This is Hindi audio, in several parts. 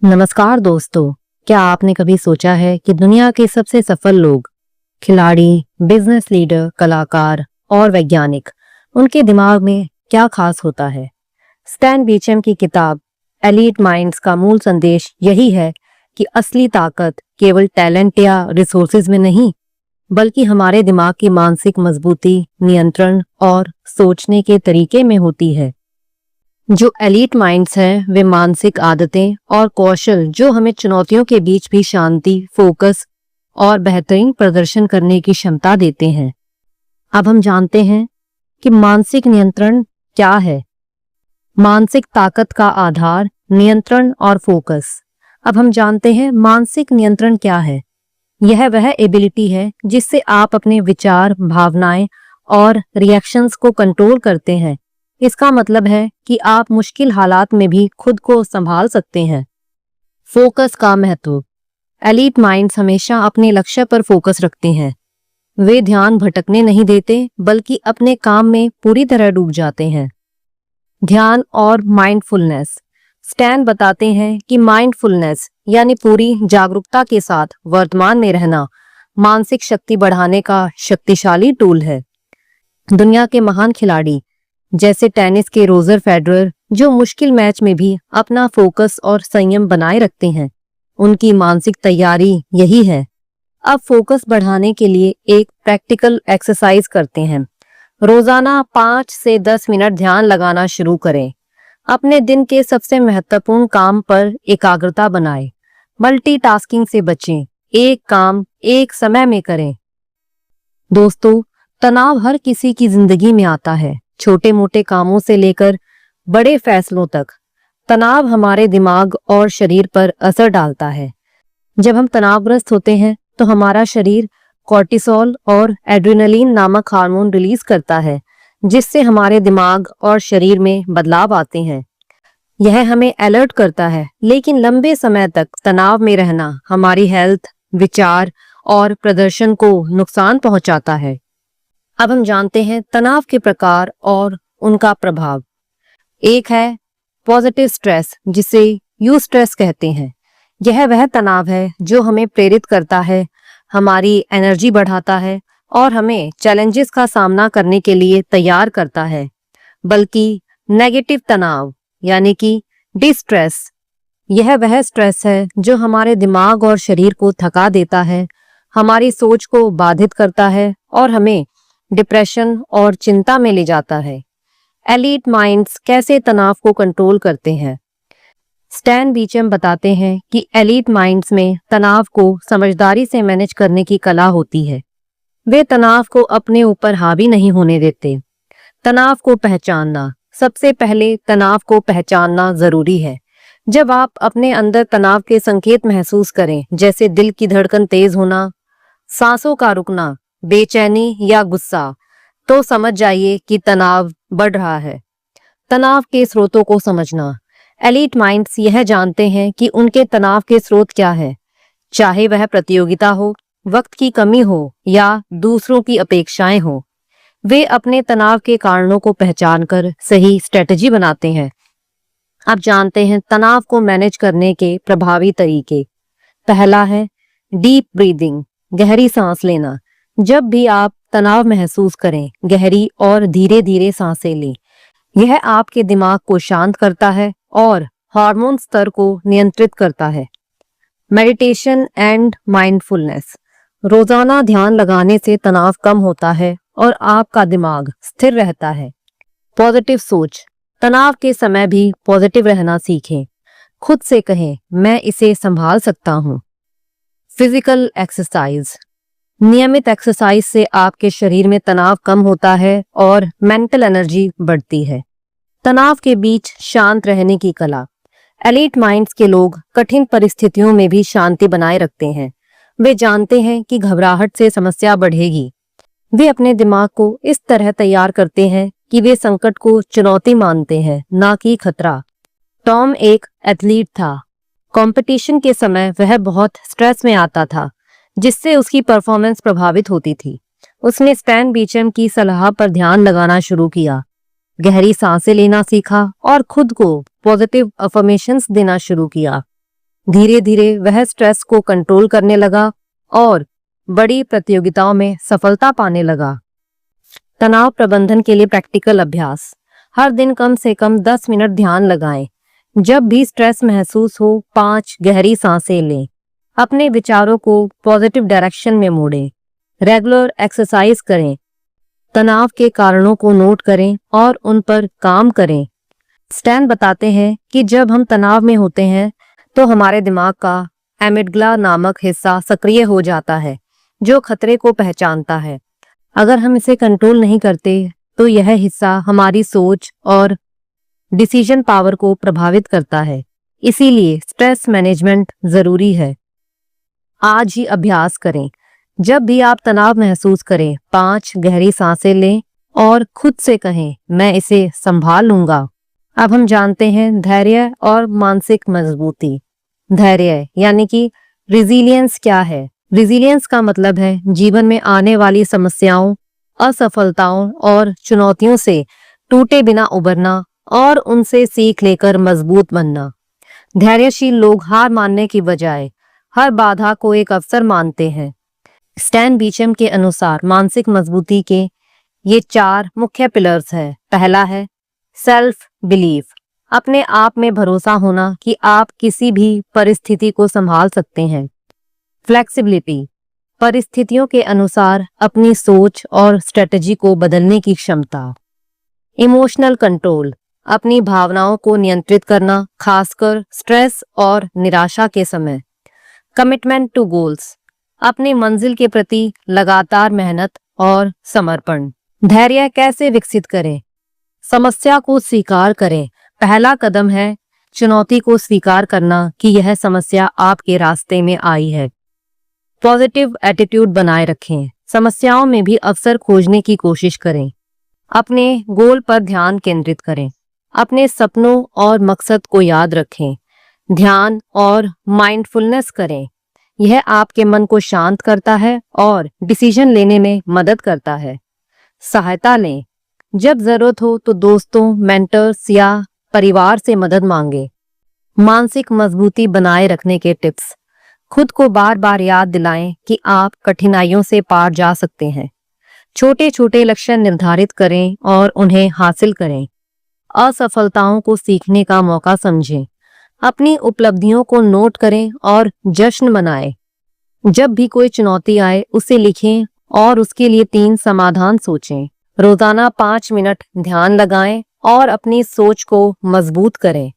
नमस्कार दोस्तों। क्या आपने कभी सोचा है कि दुनिया के सबसे सफल लोग, खिलाड़ी, बिजनेस लीडर, कलाकार और वैज्ञानिक, उनके दिमाग में क्या खास होता है? स्टैन बीचम की किताब एलीट माइंड्स का मूल संदेश यही है कि असली ताकत केवल टैलेंट या रिसोर्सेज में नहीं, बल्कि हमारे दिमाग की मानसिक मजबूती, नियंत्रण और सोचने के तरीके में होती है। जो एलीट माइंड्स हैं वे मानसिक आदतें और कौशल जो हमें चुनौतियों के बीच भी शांति, फोकस और बेहतरीन प्रदर्शन करने की क्षमता देते हैं। अब हम जानते हैं कि मानसिक नियंत्रण क्या है। मानसिक ताकत का आधार नियंत्रण और फोकस। अब हम जानते हैं मानसिक नियंत्रण क्या है। यह वह एबिलिटी है जिससे आप अपने विचार, भावनाएं और रिएक्शंस को कंट्रोल करते हैं। इसका मतलब है कि आप मुश्किल हालात में भी खुद को संभाल सकते हैं। फोकस का महत्व। एलीट माइंड्स हमेशा अपने लक्ष्य पर फोकस रखते हैं। वे ध्यान भटकने नहीं देते, बल्कि अपने काम में पूरी तरह डूब जाते हैं। ध्यान और माइंडफुलनेस। स्टैन बताते हैं कि माइंडफुलनेस यानी पूरी जागरूकता के साथ वर्तमान में रहना मानसिक शक्ति बढ़ाने का शक्तिशाली टूल है। दुनिया के महान खिलाड़ी जैसे टेनिस के रोजर फेडरर, जो मुश्किल मैच में भी अपना फोकस और संयम बनाए रखते हैं, उनकी मानसिक तैयारी यही है। अब फोकस बढ़ाने के लिए एक प्रैक्टिकल एक्सरसाइज करते हैं। रोजाना 5 से 10 मिनट ध्यान लगाना शुरू करें। अपने दिन के सबसे महत्वपूर्ण काम पर एकाग्रता बनाएं। मल्टीटास्किंग से बचें। एक काम एक समय में करें। दोस्तों, तनाव हर किसी की जिंदगी में आता है, छोटे मोटे कामों से लेकर बड़े फैसलों तक। तनाव हमारे दिमाग और शरीर पर असर डालता है। जब हम तनावग्रस्त होते हैं तो हमारा शरीर कॉर्टिसोल और एड्रेनलिन नामक हार्मोन रिलीज करता है, जिससे हमारे दिमाग और शरीर में बदलाव आते हैं। यह हमें अलर्ट करता है, लेकिन लंबे समय तक तनाव में रहना हमारी हेल्थ, विचार और प्रदर्शन को नुकसान पहुंचाता है। अब हम जानते हैं तनाव के प्रकार और उनका प्रभाव। एक है पॉजिटिव स्ट्रेस, जिसे यू स्ट्रेस कहते हैं। यह वह तनाव है जो हमें प्रेरित करता है, हमारी एनर्जी बढ़ाता है और हमें चैलेंजेस का सामना करने के लिए तैयार करता है। बल्कि नेगेटिव तनाव यानी कि डिस्ट्रेस, यह वह स्ट्रेस है जो हमारे दिमाग और शरीर को थका देता है, हमारी सोच को बाधित करता है और हमें डिप्रेशन और चिंता में ले जाता है। एलीट माइंड्स कैसे तनाव को कंट्रोल करते हैं? स्टैन बीचम बताते हैं कि एलीट माइंड्स में तनाव को समझदारी से मैनेज करने की कला होती है। वे तनाव को अपने ऊपर हावी नहीं होने देते। तनाव को पहचानना। सबसे पहले तनाव को पहचानना जरूरी है। जब आप अपने अंदर तनाव के संकेत महसूस करें, जैसे दिल की धड़कन तेज होना, सांसों का रुकना, बेचैनी या गुस्सा, तो समझ जाइए कि तनाव बढ़ रहा है। तनाव के स्रोतों को समझना। एलीट माइंड्स यह जानते हैं कि उनके तनाव के स्रोत क्या है, चाहे वह प्रतियोगिता हो, वक्त की कमी हो या दूसरों की अपेक्षाएं हो। वे अपने तनाव के कारणों को पहचानकर सही स्ट्रेटजी बनाते हैं। अब जानते हैं तनाव को मैनेज करने के प्रभावी तरीके। पहला है डीप ब्रीदिंग, गहरी सांस लेना। जब भी आप तनाव महसूस करें, गहरी और धीरे धीरे सांसें लें। यह आपके दिमाग को शांत करता है और हार्मोन स्तर को नियंत्रित करता है। Meditation and mindfulness. रोजाना ध्यान लगाने से तनाव कम होता है और आपका दिमाग स्थिर रहता है। पॉजिटिव सोच। तनाव के समय भी पॉजिटिव रहना सीखें। खुद से कहें, मैं इसे संभाल सकता हूँ। Physical exercise. नियमित एक्सरसाइज से आपके शरीर में तनाव कम होता है और मेंटल एनर्जी बढ़ती है। तनाव के बीच शांत रहने की कला। एलीट माइंड्स के लोग कठिन परिस्थितियों में भी शांति बनाए रखते हैं। वे जानते हैं कि घबराहट से समस्या बढ़ेगी। वे अपने दिमाग को इस तरह तैयार करते हैं कि वे संकट को चुनौती मानते हैं, ना कि खतरा। टॉम एक एथलीट था। कंपटीशन के समय वह बहुत स्ट्रेस में आता था, जिससे उसकी परफॉर्मेंस प्रभावित होती थी। उसने स्टैन बीचम की सलाह पर ध्यान लगाना शुरू किया, गहरी सांसें लेना सीखा और खुद को पॉजिटिव अफर्मेशंस देना शुरू किया। धीरे धीरे वह स्ट्रेस को कंट्रोल करने लगा और बड़ी प्रतियोगिताओं में सफलता पाने लगा। तनाव प्रबंधन के लिए प्रैक्टिकल अभ्यास। हर दिन कम से कम 10 मिनट ध्यान लगाएं। जब भी स्ट्रेस महसूस हो 5 गहरी सांसें लें। अपने विचारों को पॉजिटिव डायरेक्शन में मोड़ें। रेगुलर एक्सरसाइज करें। तनाव के कारणों को नोट करें और उन पर काम करें। स्टैन बताते हैं कि जब हम तनाव में होते हैं तो हमारे दिमाग का एमिगडाला नामक हिस्सा सक्रिय हो जाता है, जो खतरे को पहचानता है। अगर हम इसे कंट्रोल नहीं करते तो यह हिस्सा हमारी सोच और डिसीजन पावर को प्रभावित करता है। इसीलिए स्ट्रेस मैनेजमेंट जरूरी है। आज ही अभ्यास करें। जब भी आप तनाव महसूस करें 5 गहरी सांसें लें और खुद से कहें, मैं इसे संभाल लूंगा। अब हम जानते हैं धैर्य और मानसिक मजबूती। धैर्य यानी कि रिजिलियंस क्या है? रिजिलियंस का मतलब है जीवन में आने वाली समस्याओं, असफलताओं और चुनौतियों से टूटे बिना उबरना और उनसे सीख लेकर मजबूत बनना। धैर्यशील लोग हार मानने की बजाय हर बाधा को एक अवसर मानते हैं। स्टैन बीचम के अनुसार मानसिक मजबूती के ये 4 मुख्य पिलर्स हैं। पहला है सेल्फ बिलीफ, अपने आप में भरोसा होना कि आप किसी भी परिस्थिति को संभाल सकते हैं। फ्लेक्सिबिलिटी, परिस्थितियों के अनुसार अपनी सोच और स्ट्रेटजी को बदलने की क्षमता। इमोशनल कंट्रोल, अपनी भावनाओं को नियंत्रित करना, खासकर स्ट्रेस और निराशा के समय। कमिटमेंट टू गोल्स, अपनी मंजिल के प्रति लगातार मेहनत और समर्पण। धैर्य कैसे विकसित करें? समस्या को स्वीकार करें। पहला कदम है चुनौती को स्वीकार करना कि यह समस्या आपके रास्ते में आई है। पॉजिटिव एटीट्यूड बनाए रखें। समस्याओं में भी अवसर खोजने की कोशिश करें। अपने गोल पर ध्यान केंद्रित करें। अपने सपनों और मकसद को याद रखें। ध्यान और माइंडफुलनेस करें। यह आपके मन को शांत करता है और डिसीजन लेने में मदद करता है। सहायता लें। जब जरूरत हो तो दोस्तों, मेंटर्स या परिवार से मदद मांगे। मानसिक मजबूती बनाए रखने के टिप्स। खुद को बार बार याद दिलाएं कि आप कठिनाइयों से पार जा सकते हैं। छोटे छोटे लक्ष्य निर्धारित करें और उन्हें हासिल करें। असफलताओं को सीखने का मौका समझें। अपनी उपलब्धियों को नोट करें और जश्न मनाएं। जब भी कोई चुनौती आए उसे लिखें और उसके लिए 3 समाधान सोचें। रोजाना 5 मिनट ध्यान लगाएं और अपनी सोच को मजबूत करें।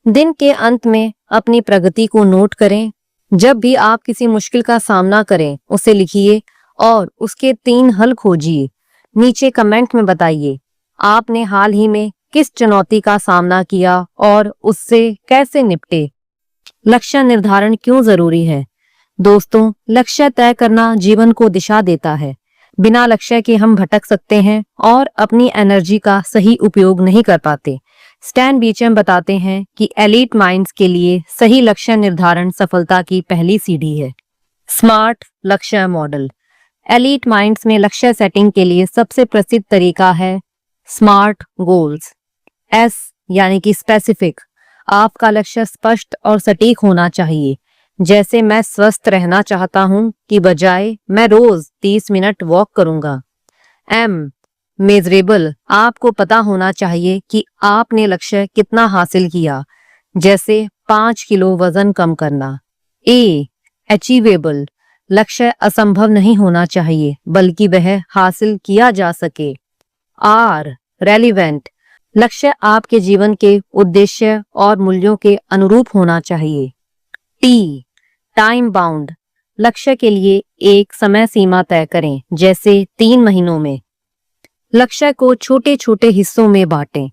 दिन के अंत में अपनी प्रगति को नोट करें। जब भी आप किसी मुश्किल का सामना करें उसे लिखिए और उसके 3 हल खोजिए। नीचे कमेंट में बताइए आपने हाल ही में किस चुनौती का सामना किया और उससे कैसे निपटे। लक्ष्य निर्धारण क्यों जरूरी है? दोस्तों, लक्ष्य तय करना जीवन को दिशा देता है। बिना लक्ष्य के हम भटक सकते हैं और अपनी एनर्जी का सही उपयोग नहीं कर पाते। स्टैन बीचम बताते हैं कि एलीट माइंड्स के लिए सही लक्ष्य निर्धारण सफलता की पहली सीढ़ी है। स्मार्ट लक्ष्य मॉडल। एलीट माइंड्स में लक्ष्य सेटिंग के लिए सबसे प्रसिद्ध तरीका है स्मार्ट गोल्स। एस यानी कि स्पेसिफिक, आपका लक्ष्य स्पष्ट और सटीक होना चाहिए। जैसे मैं स्वस्थ रहना चाहता हूं की बजाय मैं रोज 30 मिनट वॉक करूंगा। एम मेजरेबल, आपको पता होना चाहिए कि आपने लक्ष्य कितना हासिल किया, जैसे 5 किलो वजन कम करना। ए अचीवेबल, लक्ष्य असंभव नहीं होना चाहिए बल्कि वह हासिल किया जा सके। आर रेलिवेंट, लक्ष्य आपके जीवन के उद्देश्य और मूल्यों के अनुरूप होना चाहिए। टी टाइम बाउंड, लक्ष्य के लिए एक समय सीमा तय करें, जैसे 3 महीनों में। लक्ष्य को छोटे छोटे हिस्सों में बांटें।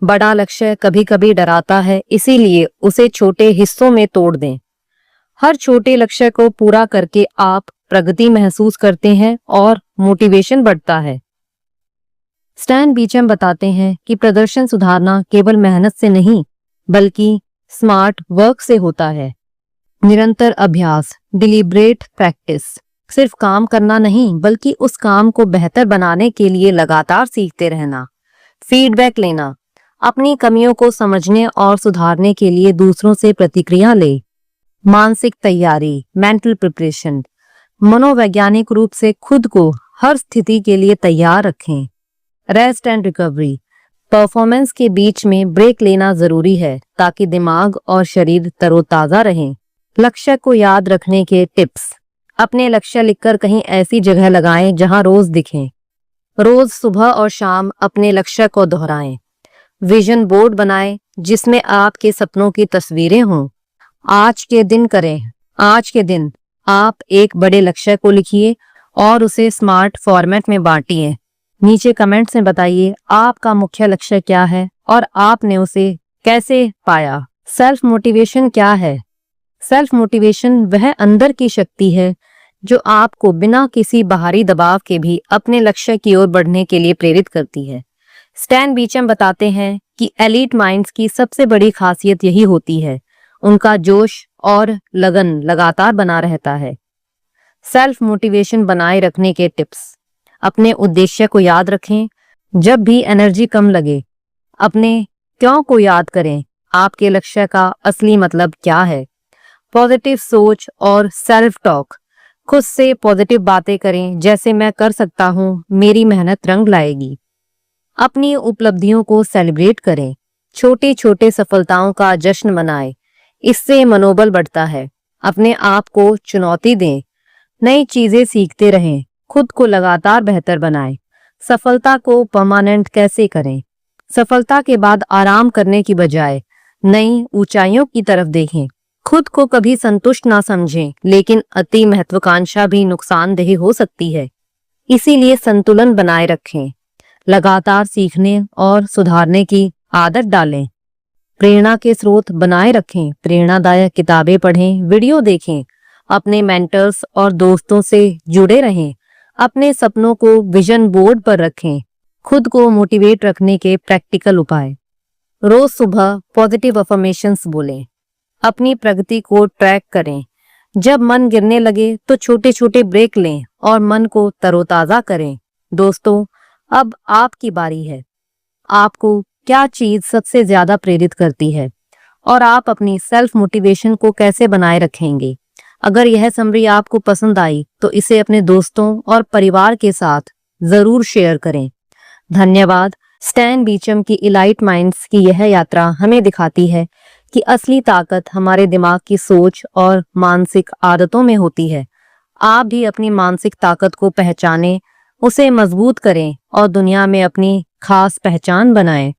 बड़ा लक्ष्य कभी कभी डराता है, इसीलिए उसे छोटे हिस्सों में तोड़ दें। हर छोटे लक्ष्य को पूरा करके आप प्रगति महसूस करते हैं और मोटिवेशन बढ़ता है। स्टैन बीचम बताते हैं कि प्रदर्शन सुधारना केवल मेहनत से नहीं बल्कि स्मार्ट वर्क से होता है। निरंतर अभ्यास, डिलिब्रेट प्रैक्टिस, सिर्फ काम करना नहीं बल्कि उस काम को बेहतर बनाने के लिए लगातार सीखते रहना। फीडबैक लेना, अपनी कमियों को समझने और सुधारने के लिए दूसरों से प्रतिक्रिया ले। मानसिक तैयारी, मेंटल प्रिपरेशन, मनोवैज्ञानिक रूप से खुद को हर स्थिति के लिए तैयार रखें। रेस्ट एंड रिकवरी, परफॉर्मेंस के बीच में ब्रेक लेना जरूरी है ताकि दिमाग और शरीर तरोताजा रहें। लक्ष्य को याद रखने के टिप्स, अपने लक्ष्य लिखकर कहीं ऐसी जगह लगाएं जहां रोज दिखें। रोज सुबह और शाम अपने लक्ष्य को दोहराएं। विजन बोर्ड बनाएं जिसमें आपके सपनों की तस्वीरें हों। आज के दिन आप एक बड़े लक्ष्य को लिखिए और उसे स्मार्ट फॉर्मेट में बांटिए। नीचे कमेंट्स में बताइए आपका मुख्य लक्ष्य क्या है और आपने उसे कैसे पाया। सेल्फ मोटिवेशन क्या है? सेल्फ मोटिवेशन वह अंदर की शक्ति है जो आपको बिना किसी बाहरी दबाव के भी अपने लक्ष्य की ओर बढ़ने के लिए प्रेरित करती है। स्टैन बीचम बताते हैं कि एलीट माइंड्स की सबसे बड़ी खासियत यही होती है, उनका जोश और लगन लगातार बना रहता है। सेल्फ मोटिवेशन बनाए रखने के टिप्स, अपने उद्देश्य को याद रखें। जब भी एनर्जी कम लगे, अपने क्यों को याद करें। आपके लक्ष्य का असली मतलब क्या है? पॉजिटिव सोच और सेल्फ टॉक, खुद से पॉजिटिव बातें करें जैसे मैं कर सकता हूँ, मेरी मेहनत रंग लाएगी। अपनी उपलब्धियों को सेलिब्रेट करें, छोटे छोटे सफलताओं का जश्न मनाएं, इससे मनोबल बढ़ता है। अपने आप को चुनौती दें, नई चीजें सीखते रहें, खुद को लगातार बेहतर बनाएं। सफलता को परमानेंट कैसे करें? सफलता के बाद आराम करने की बजाय नई ऊंचाइयों की तरफ देखें। खुद को कभी संतुष्ट ना समझें, लेकिन अति महत्वाकांक्षा भी नुकसानदेह हो सकती है। इसीलिए संतुलन बनाए रखें, लगातार सीखने और सुधारने की आदत डालें। प्रेरणा के स्रोत बनाए रखें, प्रेरणादायक किताबें पढ़ें, वीडियो देखें, अपने मेंटर्स और दोस्तों से जुड़े रहें। अपने सपनों को विजन बोर्ड पर रखें। खुद को मोटिवेट रखने के प्रैक्टिकल उपाय, रोज सुबह पॉजिटिव अफर्मेशंस बोलें, अपनी प्रगति को ट्रैक करें। जब मन गिरने लगे तो छोटे छोटे ब्रेक लें और मन को तरोताजा करें। दोस्तों, अब आपकी बारी है। आपको क्या चीज सबसे ज्यादा प्रेरित करती है और आप अपनी सेल्फ मोटिवेशन को कैसे बनाए रखेंगे? अगर यह समरी आपको पसंद आई तो इसे अपने दोस्तों और परिवार के साथ जरूर शेयर करें। धन्यवाद। स्टैन बीचम की इलाइट माइंड्स की यह यात्रा हमें दिखाती है कि असली ताकत हमारे दिमाग की सोच और मानसिक आदतों में होती है। आप भी अपनी मानसिक ताकत को पहचानें, उसे मजबूत करें और दुनिया में अपनी खास पहचान बनाएं।